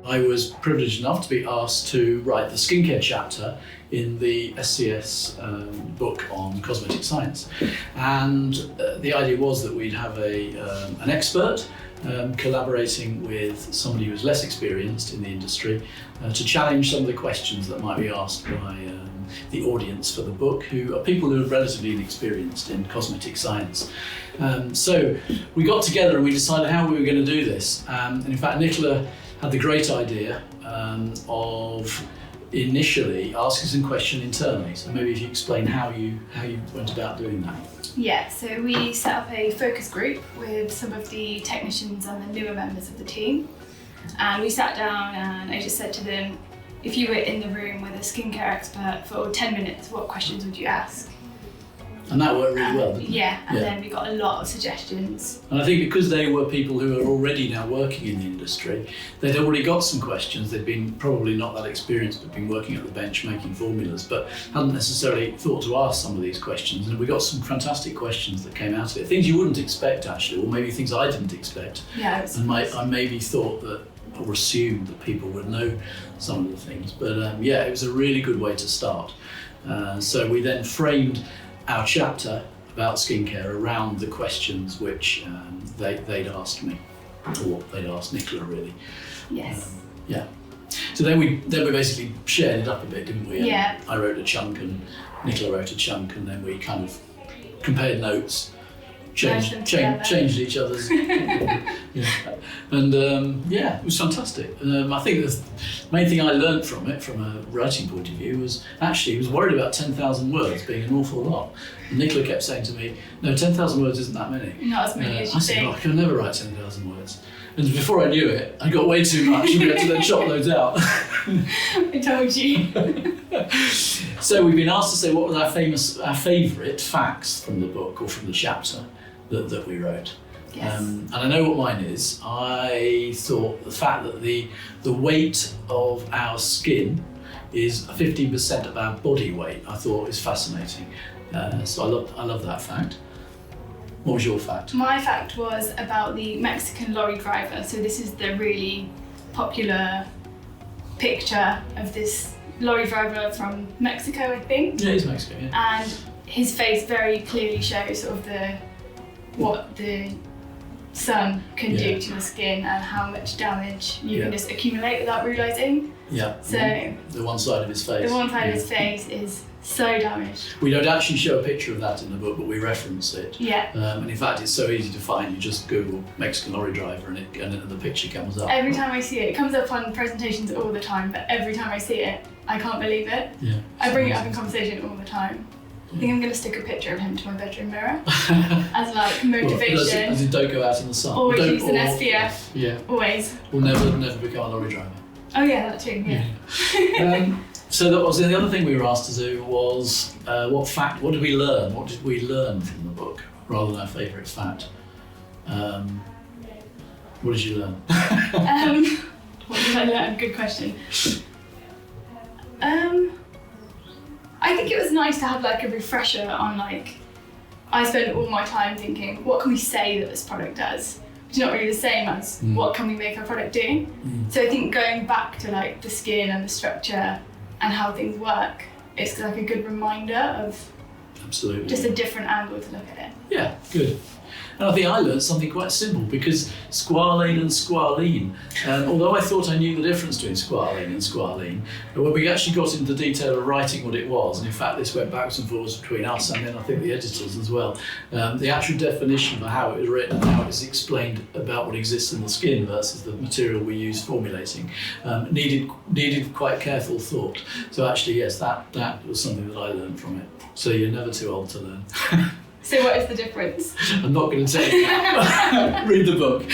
I was privileged enough to be asked to write the skincare chapter in the SCS book on cosmetic science. And the idea was that we'd have an expert collaborating with somebody who was less experienced in the industry to challenge some of the questions that might be asked by the audience for the book, who are people who are relatively inexperienced in cosmetic science. So we got together and we decided how we were going to do this. And in fact, Nichola had the great idea of initially asking some questions internally. So maybe if you explain how you went about doing that. Yeah, so we set up a focus group with some of the technicians and the newer members of the team. And we sat down and I just said to them, if you were in the room with a skincare expert for 10 minutes, what questions would you ask? And that worked really well, didn't it? Yeah, and then we got a lot of suggestions. And I think because they were people who are already now working in the industry, they'd already got some questions. They'd been probably not that experienced, but been working at the bench making formulas, but hadn't necessarily thought to ask some of these questions. And we got some fantastic questions that came out of it. Things you wouldn't expect, actually, or maybe things I didn't expect. Yeah, and I maybe thought that, or assumed that people would know some of the things. But yeah, it was a really good way to start. So we then framed our chapter about skincare around the questions which they'd asked me, or they'd asked Nichola, really. Yes. Yeah. So then we basically shared it up a bit, didn't we? Yeah. I wrote a chunk and Nichola wrote a chunk, and then we kind of compared notes, changed each other's. Yeah. And yeah, it was fantastic. I think the main thing I learned from it, from a writing point of view, was actually he was worried about 10,000 words being an awful lot. And Nichola kept saying to me, no, 10,000 words isn't that many. Not as many as you I said, think. oh, I can never write 10,000 words. And before I knew it, I got way too much and we had to then chop those out. I told you. So we've been asked to say what was our favourite facts from the book or from the chapter that we wrote. Yes. And I know what mine is. I thought the fact that the weight of our skin is 15% of our body weight, I thought is fascinating. So I love that fact. What was your fact? My fact was about the Mexican lorry driver. So this is the really popular picture of this lorry driver from Mexico, I think. Yeah, he's Mexican, yeah. And his face very clearly shows sort of what the sun can do to the skin and how much damage you can just accumulate without realising. Yeah. So the one side of his face. The one side of his face is so damaged. We don't actually show a picture of that in the book, but we reference it. Yeah. And in fact, it's so easy to find. You just Google Mexican lorry driver and the picture comes up. Every time I see it, it comes up on presentations all the time, but every time I see it, I can't believe it. Yeah. I bring it up in conversation all the time. I think I'm going to stick a picture of him to my bedroom mirror as like motivation. As in don't go out in the sun. Always use an SPF. Yeah. Always. Or never become a lorry driver. Oh yeah, that too, yeah. So that was the other thing we were asked to do was what did we learn? What did we learn from the book rather than our favourite fact? What did you learn? What did I learn? Good question. I think it was nice to have like a refresher on like, I spend all my time thinking, what can we say that this product does? It's not really the same as what can we make our product do. So I think going back to like the skin and the structure and how things work, it's like a good reminder of absolutely just a different angle to look at it. Yeah, good. And I think I learned something quite simple because squalane and squalene, although I thought I knew the difference between squalane and squalene, when we actually got into the detail of writing what it was, and in fact this went backwards and forwards between us and then I think the editors as well, the actual definition of how it was written and how it's explained about what exists in the skin versus the material we use formulating needed quite careful thought. So actually, yes, that was something that I learned from it. So you're never too old to learn. So what is the difference? I'm not going to tell you that. Read the book.